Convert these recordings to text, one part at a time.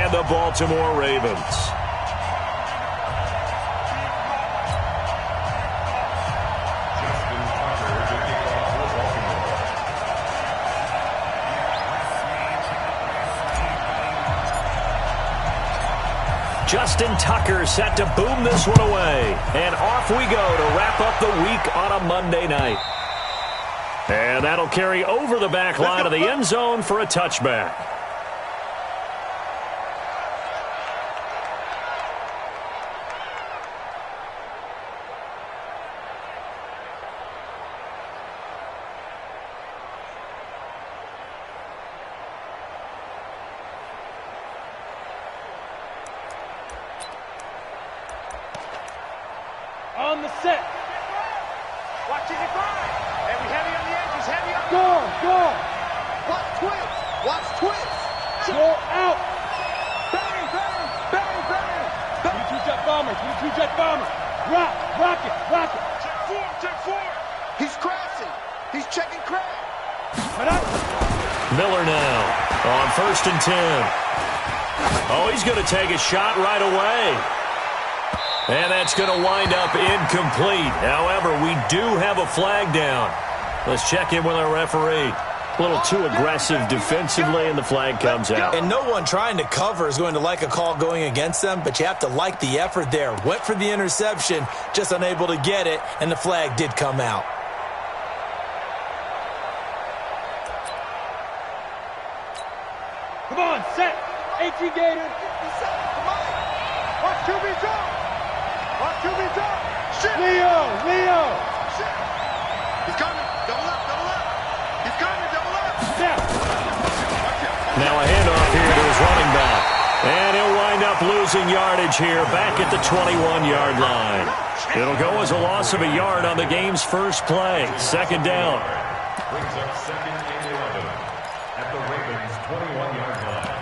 and the Baltimore Ravens. Justin Tucker set to boom this one away. And off we go to wrap up the week on a Monday night. And that'll carry over the back line of the end zone for a touchback. On the set. Watching it grind. Heavy, heavy on the edges. Heavy on the Go. Watch twist. Watch twist. Go out. Bang, bang, bang, bang. We two-jet bombers. Rock it. Check four. He's crashing. He's checking crash. Miller now on 1st and 10. Oh, he's going to take a shot right away. And that's going to wind up incomplete. However, we do have a flag down. Let's check in with our referee. A little too aggressive defensively, and the flag comes out. And no one trying to cover is going to like a call going against them, but you have to like the effort there. Went for the interception, just unable to get it, and the flag did come out. Come on, set. 18 Gator. Watch QB jump. Shit. Leo. Shit. He's coming. Double up. He's coming. Double up. Set. Now a handoff here to his running back. And he'll wind up losing yardage here back at the 21-yard line. It'll go as a loss of a yard on the game's first play. 2nd down. Brings up 2nd and 11 at the Ravens' 21-yard line.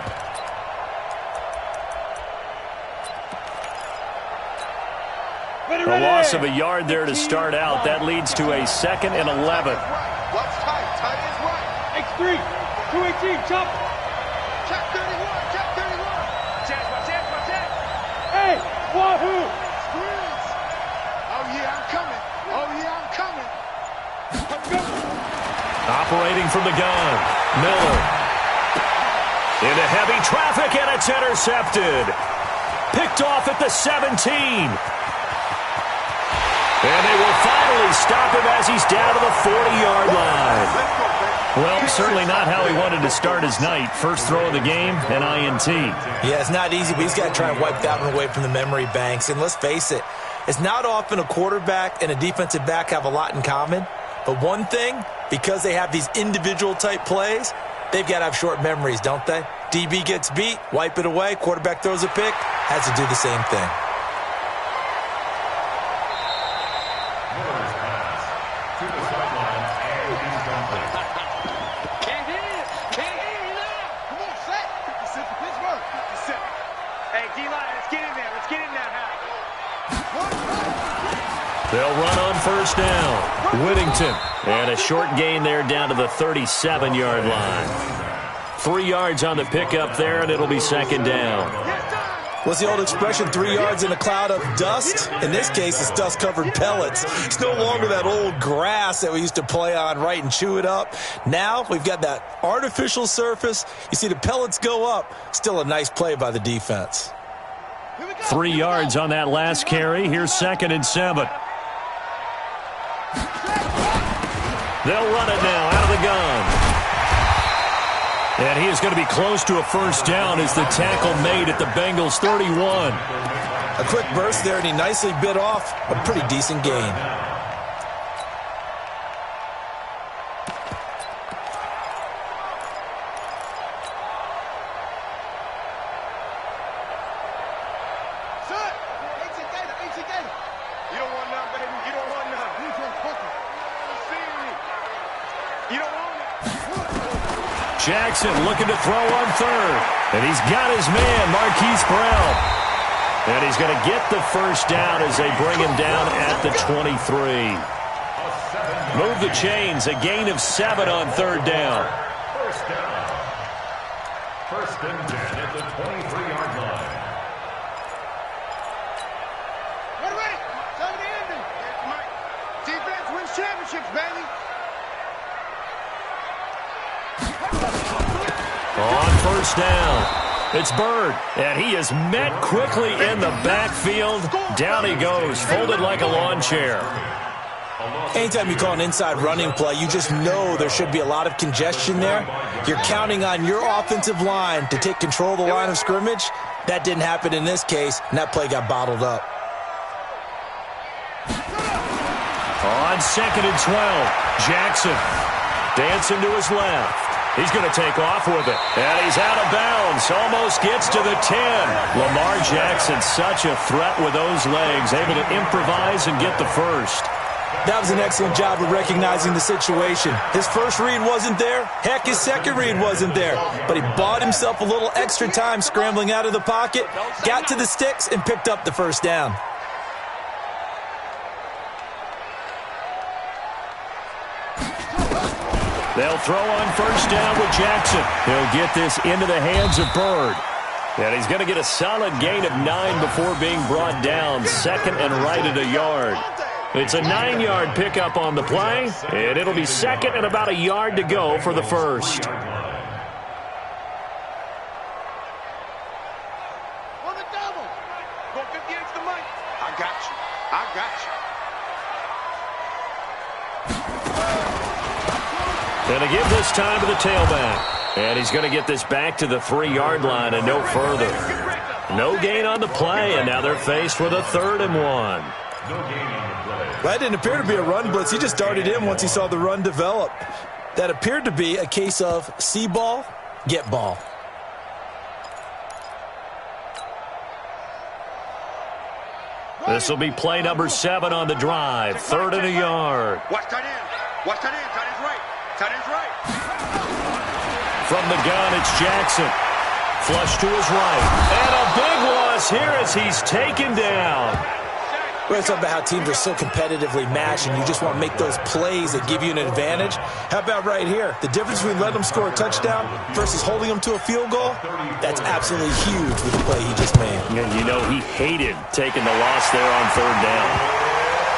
A loss of a yard there to start out. That leads to a 2nd and 11. Watch tight. Tight is right. X3. 218. Chop. Check 31. Check. Hey, Wahoo. Squeeze. Oh, yeah, I'm coming. Operating from the gun. Miller. Into heavy traffic, and it's intercepted. Picked off at the 17. And they will finally stop him as he's down to the 40-yard line. Well, certainly not how he wanted to start his night. First throw of the game, an INT. Yeah, it's not easy, but he's got to try and wipe that one away from the memory banks. And let's face it, it's not often a quarterback and a defensive back have a lot in common. But one thing, because they have these individual-type plays, they've got to have short memories, don't they? DB gets beat, wipe it away, quarterback throws a pick, has to do the same thing. They'll run on 1st down. Whittington. And a short gain there down to the 37-yard line. 3 yards on the pickup there, and it'll be 2nd down. What's the old expression, 3 yards in a cloud of dust? In this case, it's dust-covered pellets. It's no longer that old grass that we used to play on, right, and chew it up. Now we've got that artificial surface. You see the pellets go up. Still a nice play by the defense. 3 yards on that last carry. Here's 2nd and 7. They'll run it now out of the gun. And he is going to be close to a 1st down as the tackle made at the Bengals' 31. A quick burst there, and he nicely bit off a pretty decent gain. Jackson looking to throw on 3rd. And he's got his man, Marquise Brown. And he's going to get the 1st down as they bring him down at the 23. Move the chains, a gain of 7 on 3rd down. 1st down. 1st and 10 at the 23-yard first down. It's Bird, and he is met quickly in the backfield. Down he goes, folded like a lawn chair. Anytime you call an inside running play, you just know there should be a lot of congestion there. You're counting on your offensive line to take control of the line of scrimmage. That didn't happen in this case, and that play got bottled up. On 2nd and 12, Jackson dancing to his left. He's going to take off with it, and he's out of bounds. Almost gets to the 10. Lamar Jackson, such a threat with those legs, able to improvise and get the first. That was an excellent job of recognizing the situation. His first read wasn't there. Heck, his second read wasn't there. But he bought himself a little extra time scrambling out of the pocket, got to the sticks, and picked up the first down. They'll throw on first down with Jackson. He'll get this into the hands of Bird. And he's going to get a solid gain of 9 before being brought down. Second and right at a yard. It's a 9-yard pickup on the play, and it'll be second and about a yard to go for the first. On the double. Go 50 extra money. I got you. I got you. And to give this time to the tailback. And he's going to get this back to the 3-yard line and no further. No gain on the play, and now they're faced with a 3rd and 1. No gain on the play. Well, that didn't appear to be a run blitz. He just darted in once he saw the run develop. That appeared to be a case of see ball, get ball. This will be play number 7 on the drive. 3rd and a yard. Watch tight end. Watch tight end. Tight end's right. Tight end's right. From the gun, it's Jackson. Flush to his right. And a big loss here as he's taken down. We're talking about how teams are so competitively matched and you just want to make those plays that give you an advantage. How about right here? The difference between letting them score a touchdown versus holding them to a field goal, that's absolutely huge with the play he just made. And you know he hated taking the loss there on 3rd down.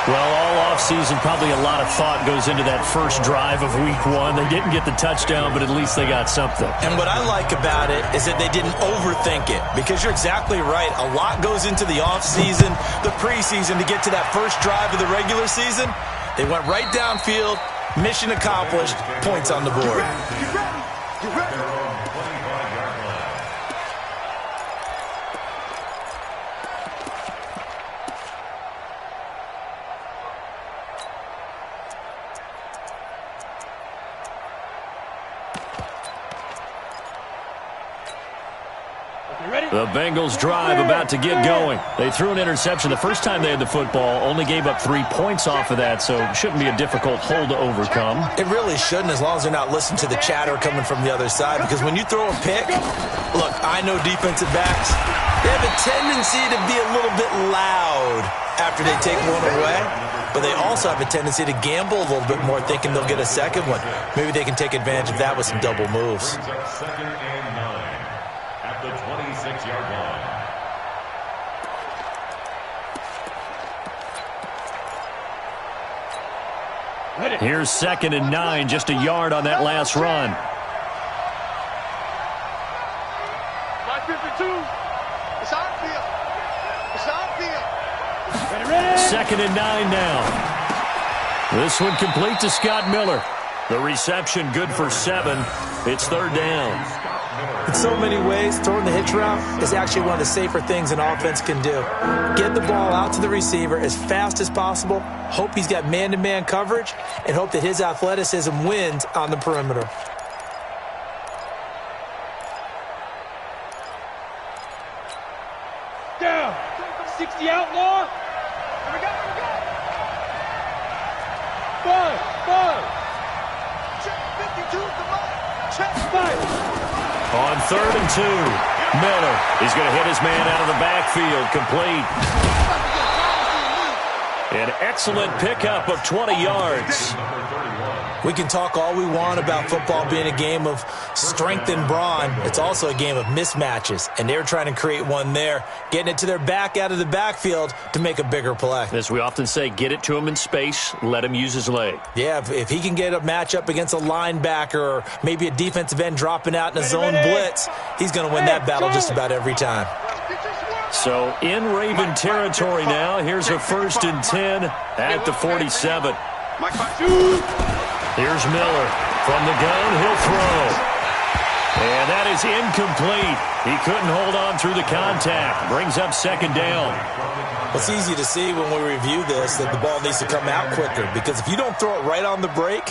Well, all offseason, probably a lot of thought goes into that first drive of week 1. They didn't get the touchdown, but at least they got something. And what I like about it is that they didn't overthink it, because you're exactly right. A lot goes into the offseason, the preseason to get to that first drive of the regular season. They went right downfield, mission accomplished, points on the board. You ready? You ready? The Bengals drive about to get going. They threw an interception the first time they had the football, only gave up 3 points off of that, so it shouldn't be a difficult hole to overcome. It really shouldn't, as long as they're not listening to the chatter coming from the other side, because when you throw a pick, look, I know defensive backs, they have a tendency to be a little bit loud after they take one away, but they also have a tendency to gamble a little bit more, thinking they'll get a second one. Maybe they can take advantage of that with some double moves. 2nd and 9 at the 26-yard line. Here's 2nd and 9, just a yard on that last run. 552. It's on field. It's on field. 2nd and 9 now. This one complete to Scott Miller. The reception good for 7. It's 3rd down. In so many ways, throwing the hitch route is actually one of the safer things an offense can do. Get the ball out to the receiver as fast as possible, hope he's got man-to-man coverage, and hope that his athleticism wins on the perimeter. Down. 60 outlaw. Here we go. Here we go. 5. Check 52 at the line. Check 5. On 3rd and 2, Miller. He's going to hit his man out of the backfield, complete. An excellent pickup of 20 yards. Number 31. We can talk all we want about football being a game of strength and brawn. It's also a game of mismatches, and they're trying to create one there, getting it to their back out of the backfield to make a bigger play. As we often say, get it to him in space, let him use his leg. Yeah, if he can get a matchup against a linebacker or maybe a defensive end dropping out in a zone blitz, he's going to win that battle just about every time. So in Raven territory now, here's a 1st and 10 at the 47. Here's Miller from the gun. He'll throw. And that is incomplete. He couldn't hold on through the contact. Brings up 2nd down. It's easy to see when we review this that the ball needs to come out quicker, because if you don't throw it right on the break,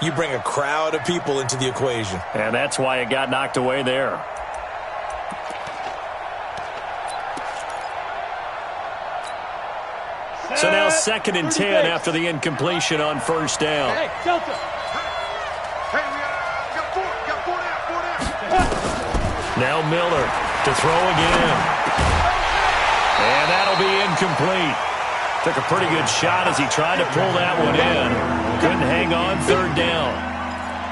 you bring a crowd of people into the equation. And that's why it got knocked away there. So now 2nd and 10 after the incompletion on 1st down. Hey, Delta. Hey, we got four down. Now Miller to throw again. And that'll be incomplete. Took a pretty good shot as he tried to pull that one in. Couldn't hang on 3rd down.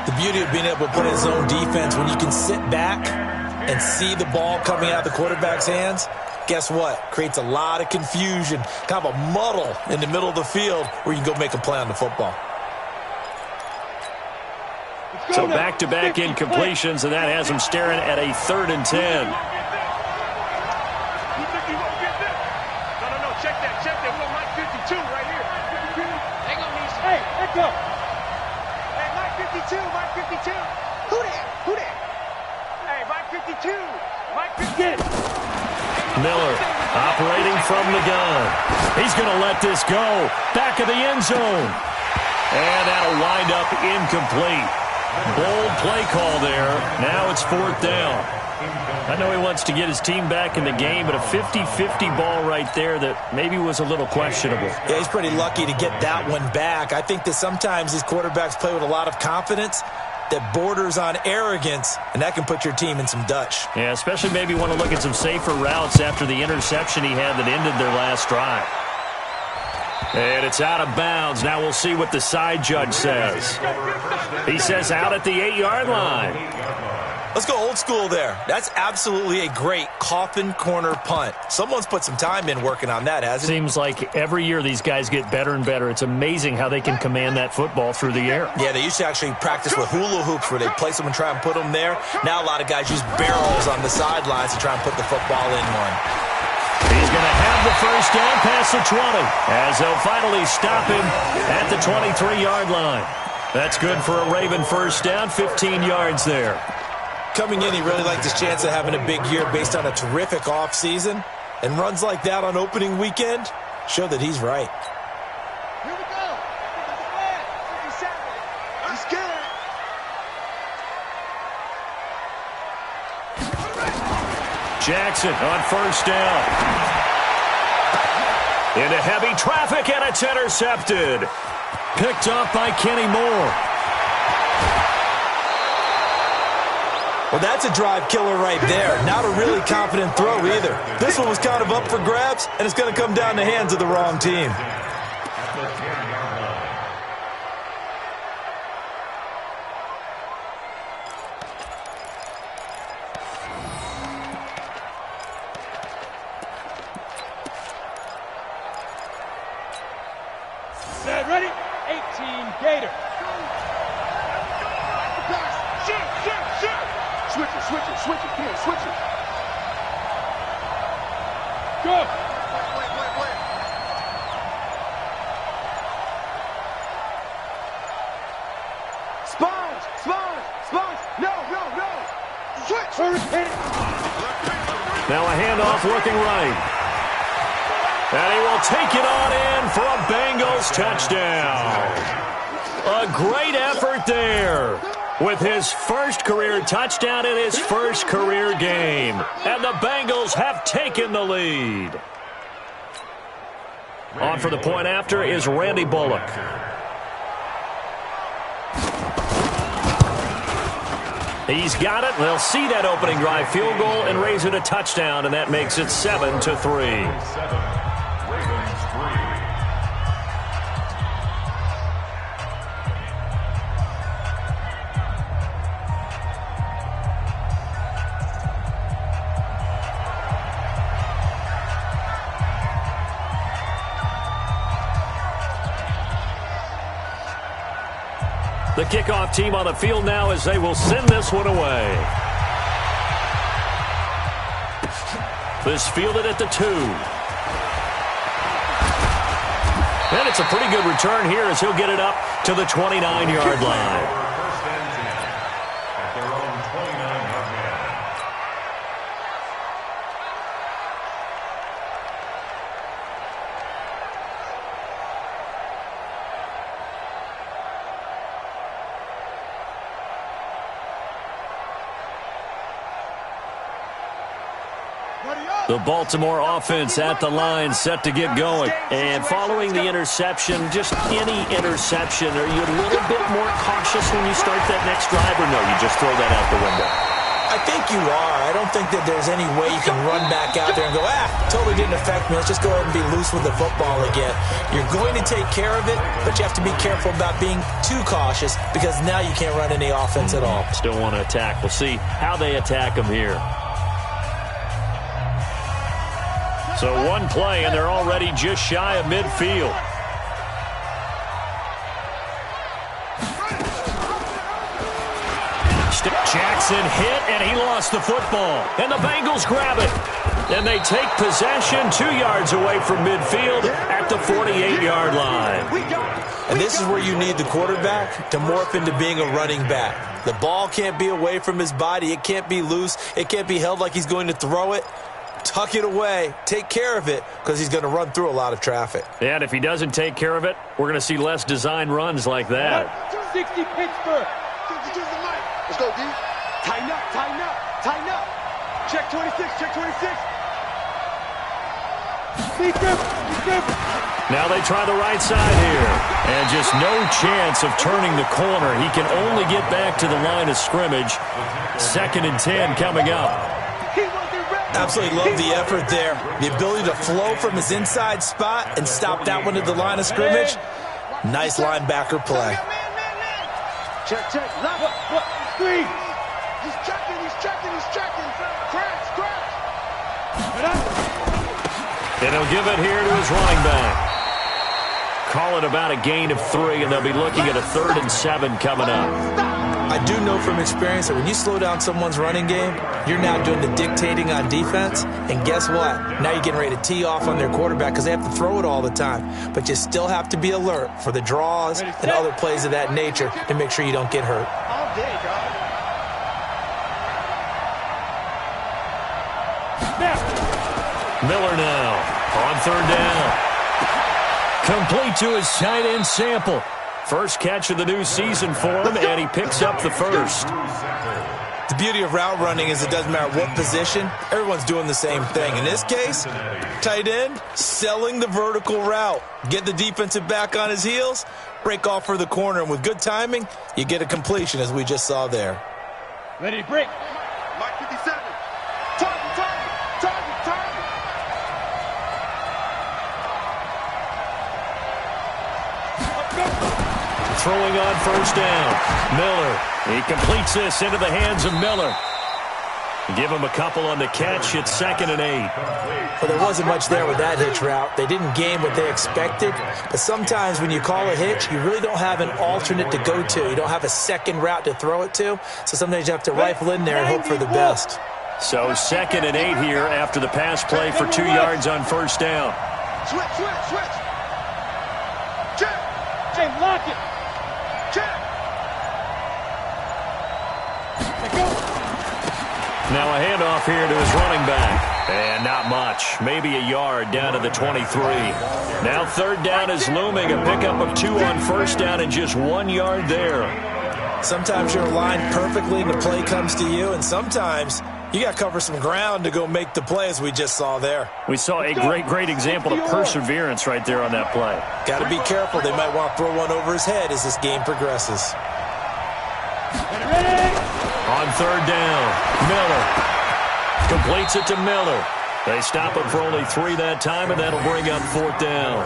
The beauty of being able to put in zone defense, when you can sit back and see the ball coming out of the quarterback's hands, guess what? Creates a lot of confusion, kind of a muddle in the middle of the field where you can go make a play on the football. So back-to-back incompletions, and that has him staring at a 3rd and 10. No, check that. We got Mike 52 right here. Hang on, hey, let go. Hey, Mike 52. Who that? Hey, Mike 52. Mike 52. Miller operating from the gun. He's going to let this go. Back of the end zone. And that'll wind up incomplete. Bold play call there. Now it's 4th down. I know he wants to get his team back in the game, but a 50-50 ball right there that maybe was a little questionable. Yeah, he's pretty lucky to get that one back. I think that sometimes these quarterbacks play with a lot of confidence that borders on arrogance, and that can put your team in some Dutch. Yeah, especially maybe want to look at some safer routes after the interception he had that ended their last drive. And it's out of bounds. Now we'll see what the side judge says. He says out at the 8-yard line. Let's go old school there. That's absolutely a great coffin corner punt. Someone's put some time in working on that, hasn't it? Seems like every year these guys get better and better. It's amazing how they can command that football through the air. Yeah, they used to actually practice with hula hoops where they place them and try and put them there. Now a lot of guys use barrels on the sidelines to try and put the football in one. He's going to have the 1st down past the 20 as they'll finally stop him at the 23-yard line. That's good for a Raven 1st down, 15 yards there. Coming in, he really liked his chance of having a big year based on a terrific offseason. And runs like that on opening weekend show that he's right. Here we go. He's scared. Jackson on 1st down. Into heavy traffic, and it's intercepted. Picked off by Kenny Moore. Well, that's a drive killer right there. Not a really confident throw either. This one was kind of up for grabs, and it's going to come down the hands of the wrong team. Set, ready? 18 Gator. Switch it. Come on, switch it. Go. Wait. Sponge. No. Switch. Now a handoff looking right. And he will take it on in for a Bengals touchdown. A great effort there. With his first career touchdown in his first career game. And the Bengals have taken the lead. On for the point after is Randy Bullock. He's got it. They'll see that opening drive field goal and raise it a touchdown, and that makes it 7-3. The kickoff team on the field now as they will send this one away. This fielded at the 2. And it's a pretty good return here as he'll get it up to the 29-yard line. First and 10 at their own 29-yard line. The Baltimore offense at the line, set to get going. And following the interception, just any interception, are you a little bit more cautious when you start that next drive, or no, you just throw that out the window? I think you are. I don't think that there's any way you can run back out there and go, totally didn't affect me. Let's just go ahead and be loose with the football again. You're going to take care of it, but you have to be careful about being too cautious because now you can't run any offense at all. Still want to attack. We'll see how they attack them here. So one play, and they're already just shy of midfield. Jackson hit, and he lost the football. And the Bengals grab it. And they take possession 2 yards away from midfield at the 48-yard line. And this is where you need the quarterback to morph into being a running back. The ball can't be away from his body. It can't be loose. It can't be held like he's going to throw it. Tuck it away. Take care of it because he's going to run through a lot of traffic. And if he doesn't take care of it, we're going to see less design runs like that. 60 Pittsburgh. Let's go, D. Tighten up, tighten up, tighten up. Check 26, check 26. Now they try the right side here. And just no chance of turning the corner. He can only get back to the line of scrimmage. 2nd and 10 coming up. Absolutely love the effort there. The ability to flow from his inside spot and stop that one at the line of scrimmage. Nice linebacker play. Check, check. Left. Screen. He's checking, he's checking, he's checking. Crash, crash. And he'll give it here to his running back. Call it about a gain of 3, and they'll be looking at a 3rd and 7 coming up. I do know from experience that when you slow down someone's running game, you're now doing the dictating on defense. And guess what? Now you're getting ready to tee off on their quarterback because they have to throw it all the time. But you still have to be alert for the draws and other plays of that nature to make sure you don't get hurt. All day, dog. Miller now on 3rd down. Complete to his tight end Sample. First catch of the new season for him, and he picks up the first. The beauty of route running is it doesn't matter what position, everyone's doing the same thing. In this case, tight end, selling the vertical route. Get the defensive back on his heels, break off for the corner, and with good timing, you get a completion as we just saw there. Ready to break. Mike 57. Target, target, target, target. Throwing on 1st down. Miller. He completes this into the hands of Miller. Give him a couple on the catch. It's 2nd and 8. Well, there wasn't much there with that hitch route. They didn't gain what they expected. But sometimes when you call a hitch, you really don't have an alternate to go to. You don't have a second route to throw it to. So sometimes you have to rifle in there and hope for the best. So 2nd and 8 here after the pass play for 2 yards on 1st down. Switch, switch, switch. Check. Hey, lock it. Check. Now a handoff here to his running back. And not much. Maybe a yard down to the 23. Now 3rd down is looming. A pickup of 2 on 1st down and just 1 yard there. Sometimes you're aligned perfectly and the play comes to you, and sometimes you got to cover some ground to go make the play as we just saw there. We saw a great example of perseverance right there on that play. Got to be careful. They might want to throw one over his head as this game progresses. On 3rd down, Miller completes it to Miller. They stop him for only 3 that time, and that'll bring up 4th down.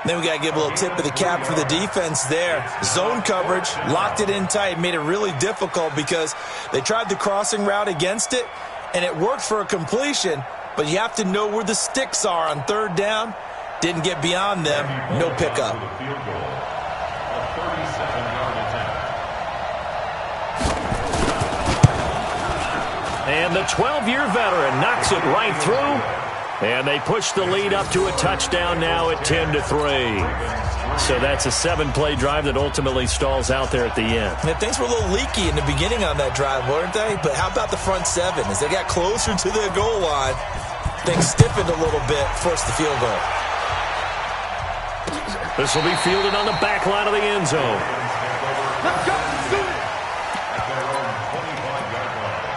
Then we got to give a little tip of the cap for the defense there. Zone coverage, locked it in tight, made it really difficult because they tried the crossing route against it, and it worked for a completion, but you have to know where the sticks are on 3rd down. Didn't get beyond them, no pickup. And the 12-year veteran knocks it right through. And they push the lead up to a touchdown now at 10-3. So that's a 7-play drive that ultimately stalls out there at the end. And things were a little leaky in the beginning on that drive, weren't they? But how about the front seven? As they got closer to the goal line, things stiffened a little bit, forced the field goal. This will be fielded on the back line of the end zone. Let's go. Do it. At their own 25-yard line.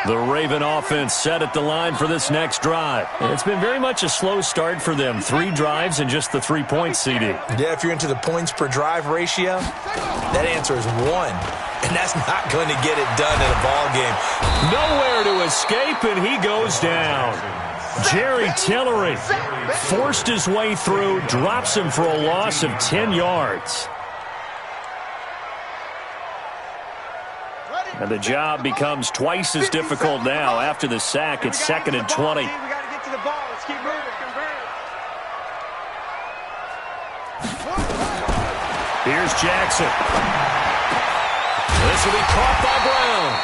The Raven offense set at the line for this next drive. And it's been very much a slow start for them. 3 drives and just the 3 points, CD. Yeah, if you're into the points per drive ratio, that answer is 1. And that's not going to get it done in a ball game. Nowhere to escape, and he goes down. Jerry Tillery forced his way through, drops him for a loss of 10 yards. And the job becomes twice as difficult now. After the sack, it's 2nd and 20. We got to get to the ball. Let's keep moving. Here's Jackson. This will be caught by Brown.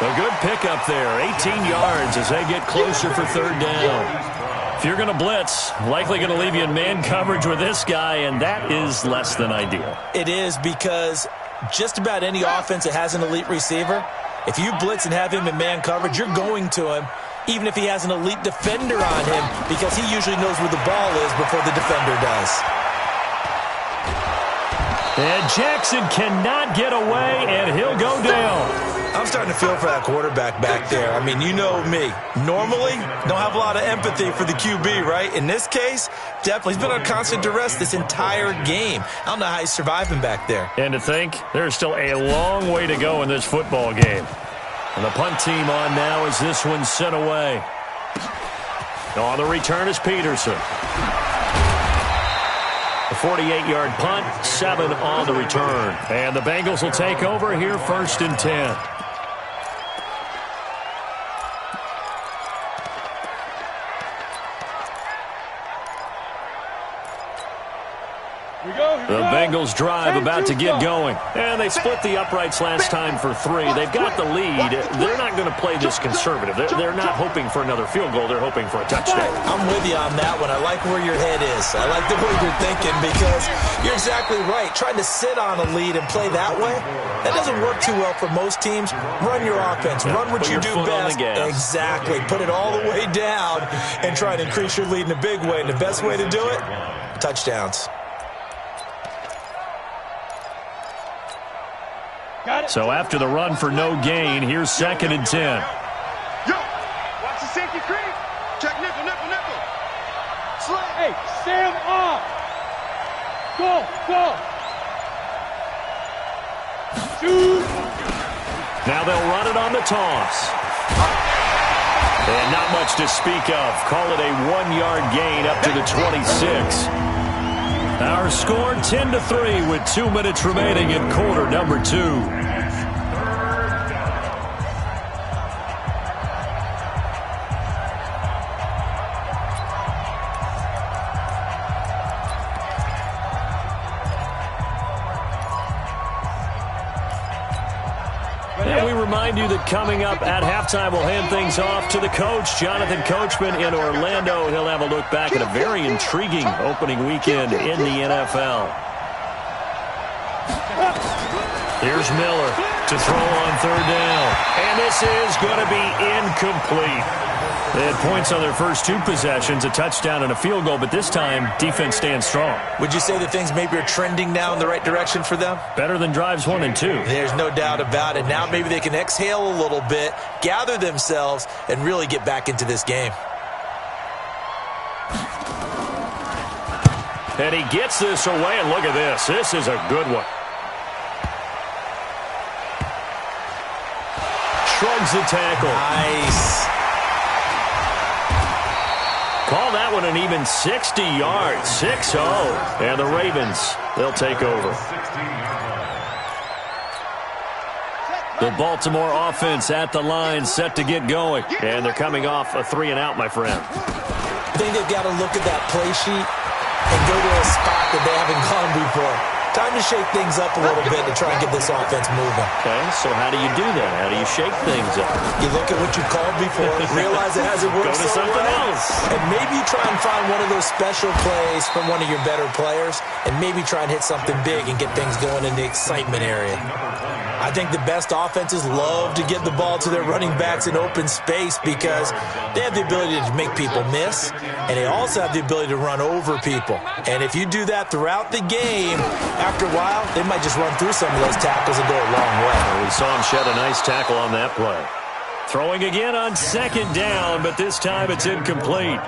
A good pickup there. 18 yards as they get closer for 3rd down. If you're going to blitz, likely going to leave you in man coverage with this guy, and that is less than ideal. It is, because just about any offense that has an elite receiver, if you blitz and have him in man coverage, you're going to him, even if he has an elite defender on him, because he usually knows where the ball is before the defender does. And Jackson cannot get away, and he'll go down. I'm starting to feel for that quarterback back there. I mean, you know me. Normally, don't have a lot of empathy for the QB, right? In this case, definitely. He's been on constant duress this entire game. I don't know how he's surviving back there. And to think, there's still a long way to go in this football game. And the punt team on now as this one's sent away. On the return is Peterson. A 48-yard punt, 7 on the return. And the Bengals will take over here 1st and 10. The Bengals drive about to get going. And they split the uprights last time for 3. They've got the lead. They're not going to play this conservative. They're not hoping for another field goal. They're hoping for a touchdown. I'm with you on that one. I like where your head is. I like the way you're thinking, because you're exactly right. Trying to sit on a lead and play that way, that doesn't work too well for most teams. Run your offense. Run what you do best. Exactly. Put it all the way down and try to increase your lead in a big way. And the best way to do it, touchdowns. So after the run for no gain, here's 2nd and 10. Yo, watch the safety creep. Check nickel. Slide. Hey, Sam off. Go. Shoot. Now they'll run it on the toss. And not much to speak of. Call it a 1-yard gain up to the 26. Our score 10-3 with 2 minutes remaining in quarter number 2. And we remind you that coming up at halftime, we'll hand things off to the coach, Jonathan Coachman in Orlando. He'll have a look back at a very intriguing opening weekend in the NFL. Here's Miller to throw on 3rd down. And this is going to be incomplete. They had points on their first 2 possessions, a touchdown and a field goal, but this time, defense stands strong. Would you say that things maybe are trending now in the right direction for them? Better than drives 1 and 2. There's no doubt about it. Now maybe they can exhale a little bit, gather themselves, and really get back into this game. And he gets this away, and look at this. This is a good one. Shrugs the tackle. Nice. Call that one an even 60 yards. 6-0. And the Ravens, they'll take over. The Baltimore offense at the line, set to get going. And they're coming off a 3-and-out, my friend. I think they've got to look at that play sheet and go to a spot that they haven't gone before. Time to shake things up a little bit to try and get this offense moving. Okay, so how do you do that? How do you shake things up? You look at what you called before, realize it hasn't worked Go to so something well, else. and maybe try and find one of those special plays from one of your better players, and maybe try and hit something big and get things going in the excitement area. I think the best offenses love to get the ball to their running backs in open space because they have the ability to make people miss, and they also have the ability to run over people. And if you do that throughout the game, after a while, they might just run through some of those tackles and go a long way. Well, we saw him shed a nice tackle on that play. Throwing again on second down, but this time it's incomplete.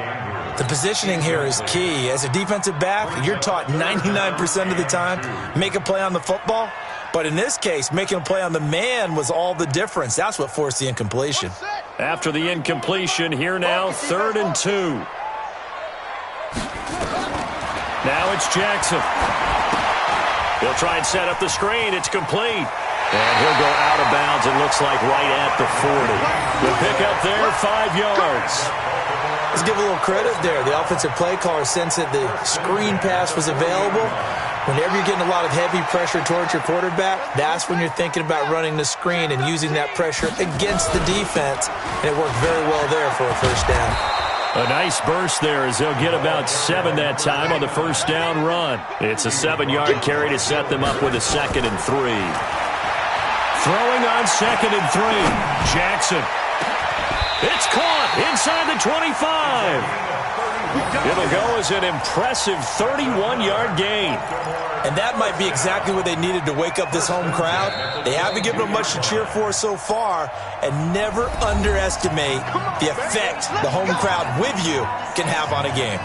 The positioning here is key. As a defensive back, you're taught 99% of the time, make a play on the football. But in this case, making a play on the man was all the difference. That's what forced the incompletion. After the incompletion, here now, 3rd and 2. Now it's Jackson. He'll try and set up the screen. It's complete. And he'll go out of bounds, it looks like, right at the 40. The pickup there, 5 yards. Let's give a little credit there. The offensive play caller sensed that the screen pass was available. Whenever you're getting a lot of heavy pressure towards your quarterback, that's when you're thinking about running the screen and using that pressure against the defense. And it worked very well there for a first down. A nice burst there as they'll get about 7 that time on the first down run. It's a 7-yard carry to set them up with a 2nd and 3. Throwing on 2nd and 3. Jackson. It's caught inside the 25. It'll go as an impressive 31-yard gain. And that might be exactly what they needed to wake up this home crowd. They haven't given them much to cheer for so far, and never underestimate the effect the home crowd with you can have on a game.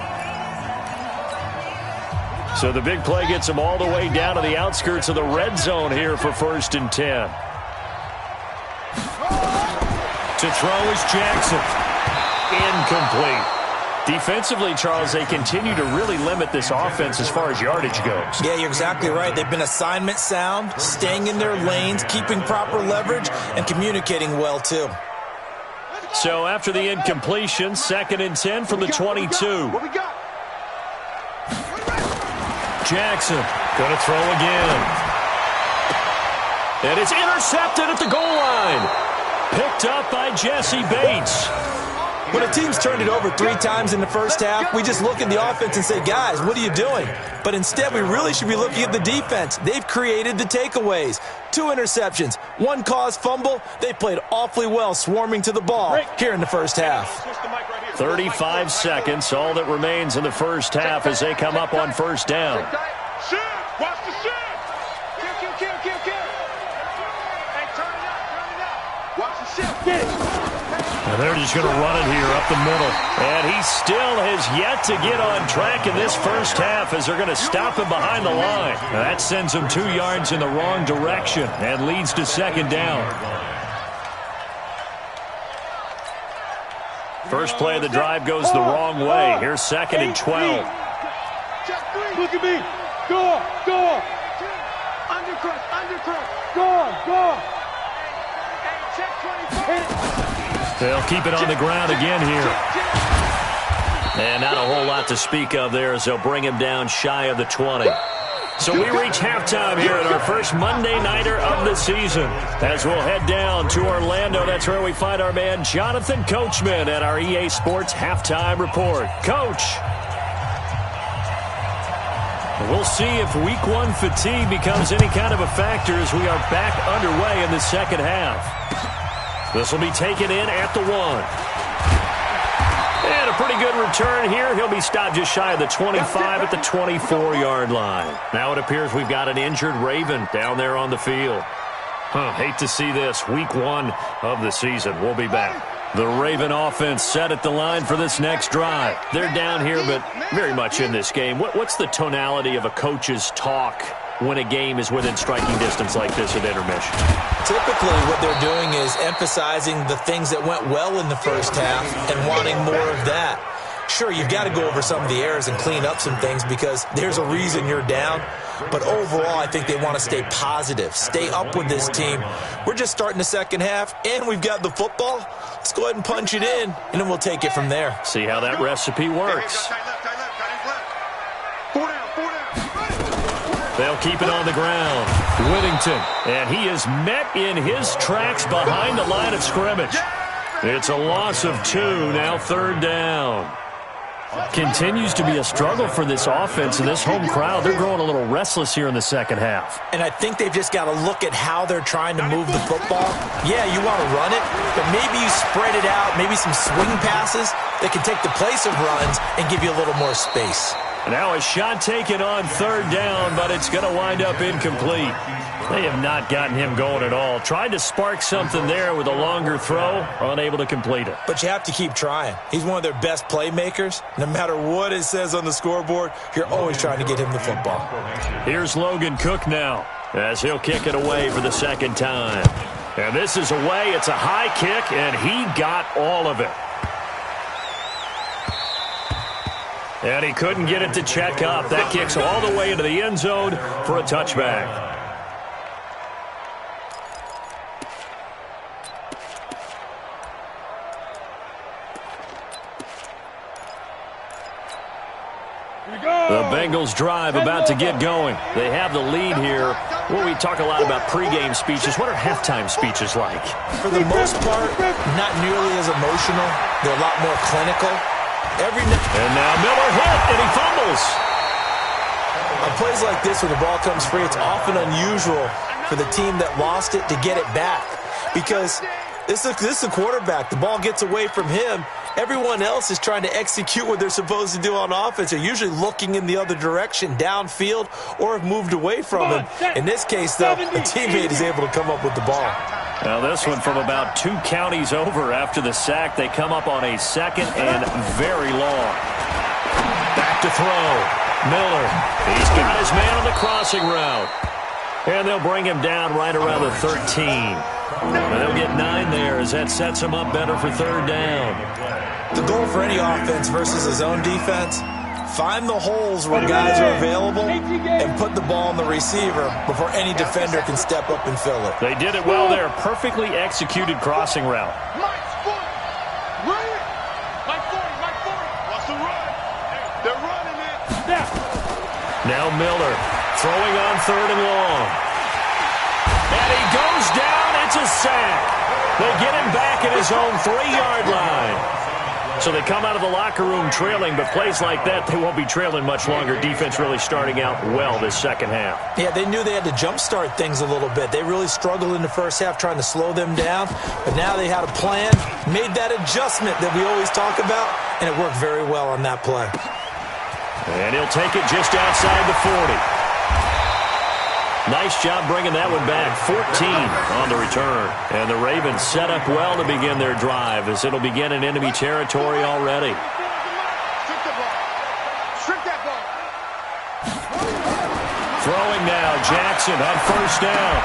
So the big play gets them all the way down to the outskirts of the red zone here for 1st and 10. To throw is Jackson. Incomplete. Defensively, Charles, they continue to really limit this offense as far as yardage goes. Yeah, you're exactly right. They've been assignment sound, staying in their lanes, keeping proper leverage, and communicating well, too. So after the incompletion, 2nd and 10 from the 22. What we got? Jackson going to throw again. And it's intercepted at the goal line. Picked up by Jesse Bates. When a team's turned it over 3 times in the first half, we just look at the offense and say, guys, what are you doing? But instead, we really should be looking at the defense. They've created the takeaways. 2 interceptions, 1 caused fumble. They played awfully well swarming to the ball here in the first half. 35 seconds, all that remains in the first half as they come up on first down. Shoot! Watch the shoot! Kill. Hey, turn it up. Watch the shoot. Get it. And they're just going to run it here up the middle. And he still has yet to get on track in this first half as they're going to stop him behind the line. Now that sends him 2 yards in the wrong direction and leads to 2nd down. First play of the drive goes the wrong way. Here's 2nd and 12. Look at me. Go on. Undercrush. Go on. Hey, check 24. They'll keep it on the ground again here. And not a whole lot to speak of there as they'll bring him down shy of the 20. So we reach halftime here at our first Monday Nighter of the season. As we'll head down to Orlando, that's where we find our man Jonathan Coachman at our EA Sports Halftime Report. Coach. We'll see if Week 1 fatigue becomes any kind of a factor as we are back underway in the second half. This will be taken in at the 1. And a pretty good return here. He'll be stopped just shy of the 25 at the 24-yard line. Now it appears we've got an injured Raven down there on the field. Hate to see this. Week 1 of the season. We'll be back. The Raven offense set at the line for this next drive. They're down here, but very much in this game. What's the tonality of a coach's talk when a game is within striking distance like this at intermission? Typically, what they're doing is emphasizing the things that went well in the first half and wanting more of that. Sure, you've got to go over some of the errors and clean up some things because there's a reason you're down. But overall, I think they want to stay positive, stay up with this team. We're just starting the second half, and we've got the football. Let's go ahead and punch it in, and then we'll take it from there. See how that recipe works. They'll keep it on the ground. Whittington. And he is met in his tracks behind the line of scrimmage. It's a loss of 2, now 3rd down. Continues to be a struggle for this offense and this home crowd. They're growing a little restless here in the second half. And I think they've just got to look at how they're trying to move the football. Yeah, you want to run it, but maybe you spread it out, maybe some swing passes that can take the place of runs and give you a little more space. Now a shot taken on 3rd down, but it's going to wind up incomplete. They have not gotten him going at all. Tried to spark something there with a longer throw, unable to complete it. But you have to keep trying. He's one of their best playmakers. No matter what it says on the scoreboard, you're always trying to get him the football. Here's Logan Cook now, as he'll kick it away for the 2nd time. And this is away. It's a high kick, and he got all of it. And he couldn't get it to check up. That kicks all the way into the end zone for a touchback. The Bengals drive about to get going. They have the lead here. Well, we talk a lot about pregame speeches. What are halftime speeches like? For the most part, not nearly as emotional. They're a lot more clinical. And now Miller hit, and he fumbles. On plays like this where the ball comes free, it's often unusual for the team that lost it to get it back. Because this is a quarterback. The ball gets away from him. Everyone else is trying to execute what they're supposed to do on offense. They're usually looking in the other direction, downfield, or have moved away from him. In this case, though, a teammate is able to come up with the ball. Now this one from about 2 counties over after the sack. They come up on a 2nd and very long. Back to throw. Miller. He's got his man on the crossing route. And they'll bring him down right around the 13. And they'll get 9 there as that sets him up better for 3rd down. The goal for any offense versus his own defense, find the holes where guys are available and put the ball on the receiver before any defender can step up and fill it. They did it well there. Perfectly executed crossing route. Mike's 40. Run it. Mike 40. Mike 40. Watch the run. They're running it. Now Miller throwing on 3rd and long. And he goes down. It's a sack. They get him back at his own 3-yard line. So they come out of the locker room trailing, but plays like that, they won't be trailing much longer. Defense really starting out well this second half. Yeah, they knew they had to jumpstart things a little bit. They really struggled in the first half trying to slow them down, but now they had a plan, made that adjustment that we always talk about, and it worked very well on that play. And he'll take it just outside the 40. Nice job bringing that one back. 14 on the return. And the Ravens set up well to begin their drive as it'll begin in enemy territory already. Throwing now, Jackson on 1st down.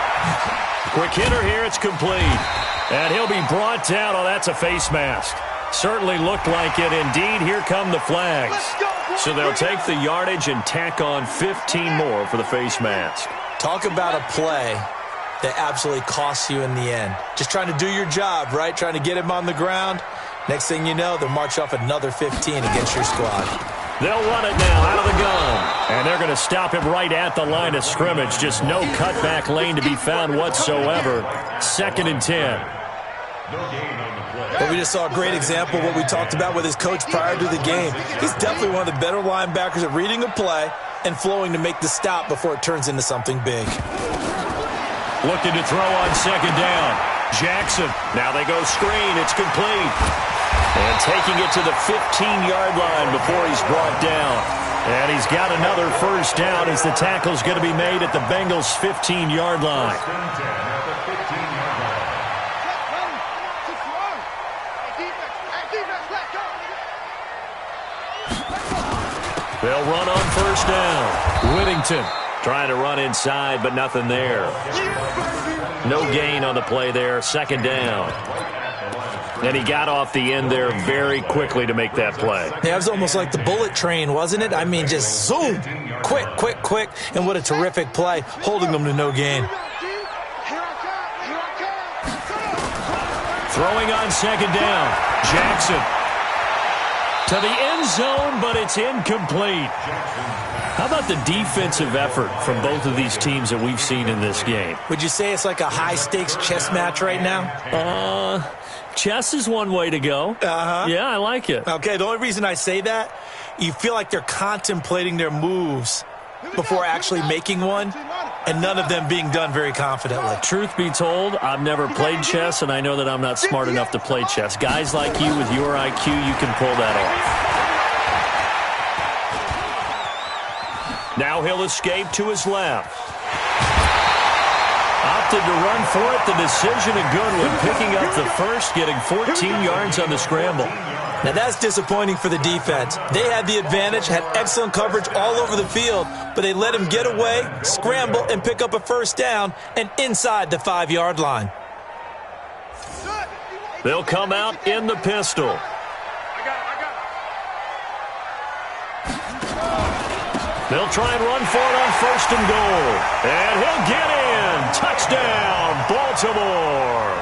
Quick hitter here, it's complete. And he'll be brought down. Oh, that's a face mask. Certainly looked like it. Indeed, here come the flags. So they'll take the yardage and tack on 15 more for the face mask. Talk about a play that absolutely costs you in the end. Just trying to do your job, right? Trying to get him on the ground. Next thing you know, they'll march off another 15 against your squad. They'll run it now out of the gun. And they're going to stop him right at the line of scrimmage. Just no cutback lane to be found whatsoever. 2nd and 10. Well, we just saw a great example of what we talked about with his coach prior to the game. He's definitely one of the better linebackers at reading a play and flowing to make the stop before it turns into something big. Looking to throw on 2nd down. Jackson. Now they go screen. It's complete. And taking it to the 15-yard line before he's brought down. And he's got another 1st down as the tackle's going to be made at the Bengals' 15-yard line. They'll run on 1st down. Whittington trying to run inside, but nothing there. No gain on the play there. 2nd down. And he got off the end there very quickly to make that play. Yeah, it was almost like the bullet train, wasn't it? I mean, just zoom. Quick, quick, quick. And what a terrific play, holding them to no gain. Throwing on 2nd down. Jackson. To the end zone, but it's incomplete. How about the defensive effort from both of these teams that we've seen in this game? Would you say it's like a high-stakes chess match right now? Chess is one way to go. Uh-huh. Yeah, I like it. Okay, the only reason I say that, you feel like they're contemplating their moves before actually making one, and none of them being done very confidently. Truth be told, I've never played chess, and I know that I'm not smart enough to play chess. Guys like you with your IQ, you can pull that off. Now he'll escape to his left. Opted to run for it. The decision a good one, picking up the first, getting 14 yards on the scramble. Now that's disappointing for the defense. They had the advantage, had excellent coverage all over the field, but they let him get away, scramble, and pick up a first down, and inside the 5-yard line. They'll come out in the pistol. They'll try and run for it on 1st and goal. And he'll get in. Touchdown, Baltimore.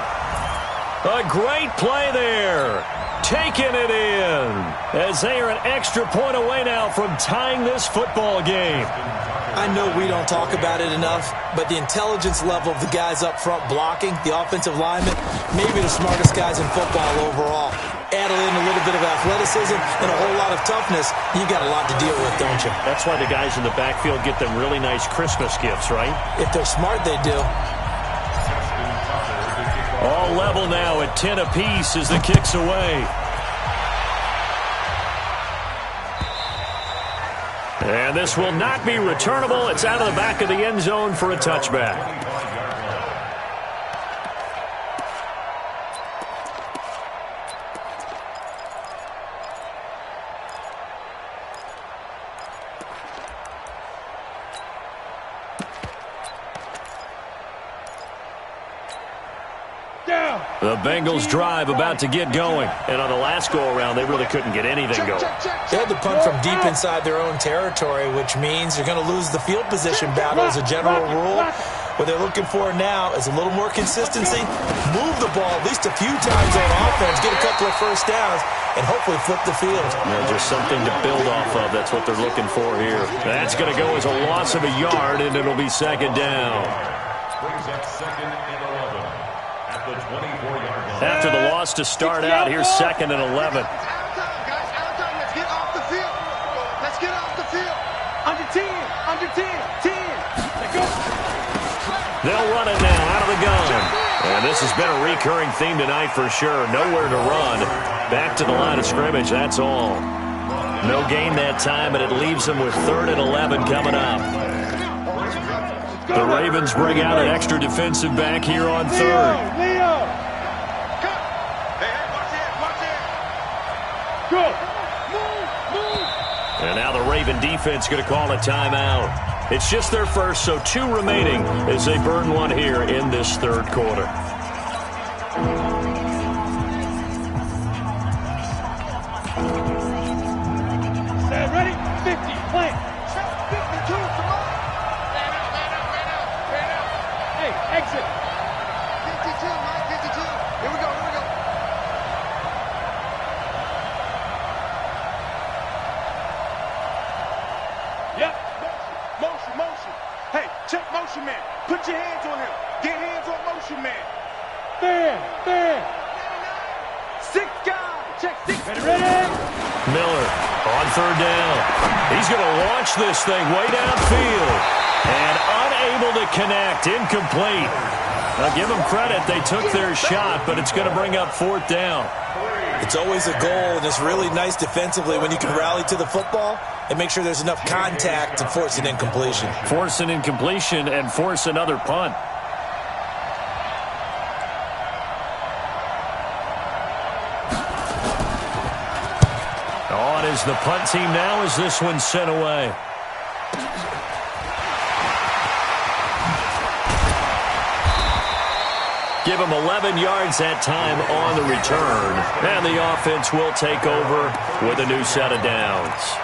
A great play there. Taking it in as they are an extra point away now from tying this football game. I know we don't talk about it enough, but the intelligence level of the guys up front blocking, the offensive linemen, maybe the smartest guys in football overall. Add in a little bit of athleticism and a whole lot of toughness, you got a lot to deal with, don't you? That's why the guys in the backfield get them really nice Christmas gifts, right? If they're smart, they do. All level now at 10 apiece as the kick's away. And this will not be returnable. It's out of the back of the end zone for a touchback. The Bengals drive about to get going. And on the last go-around, they really couldn't get anything going. They had to punt from deep inside their own territory, which means you're going to lose the field position battle as a general rule. What they're looking for now is a little more consistency, move the ball at least a few times on offense, get a couple of first downs, and hopefully flip the field. Yeah, just something to build off of. That's what they're looking for here. That's going to go as a loss of a yard, and it'll be 2nd down. Brings up 2nd and 11 at the 24-yard line. After the loss to start out, here's 2nd and 11. Out of time, guys. Out of time. Let's get off the field. Let's get off the field. Under 10. Under 10. 10. Let's go. They'll run it now out of the gun. And this has been a recurring theme tonight for sure. Nowhere to run. Back to the line of scrimmage, that's all. No gain that time, and it leaves them with 3rd and 11 coming up. The Ravens bring out an extra defensive back here on 3rd. Leo. Hey, watch it. Watch it. Go. Move. And now the Raven defense going to call a timeout. It's just their first, so 2 remaining as they burn one here in this 3rd quarter. Set, ready? 50, play. 52, come on. Man out. Hey, exit. 52, Mike, 52. Here we go. Yep. Motion. Hey, check motion man. Put your hands on him. Get hands on motion man. Fair. 6 guys. Check 6. Ready? Miller on 3rd down. He's going to launch this thing way downfield. And unable to connect. Incomplete. Now give them credit. They took their shot, but it's going to bring up 4th down. It's always a goal, and it's really nice defensively when you can rally to the football and make sure there's enough contact to force an incompletion. Force an incompletion and force another punt. On is the punt team now as this one's sent away. Give him 11 yards that time on the return. And the offense will take over with a new set of downs.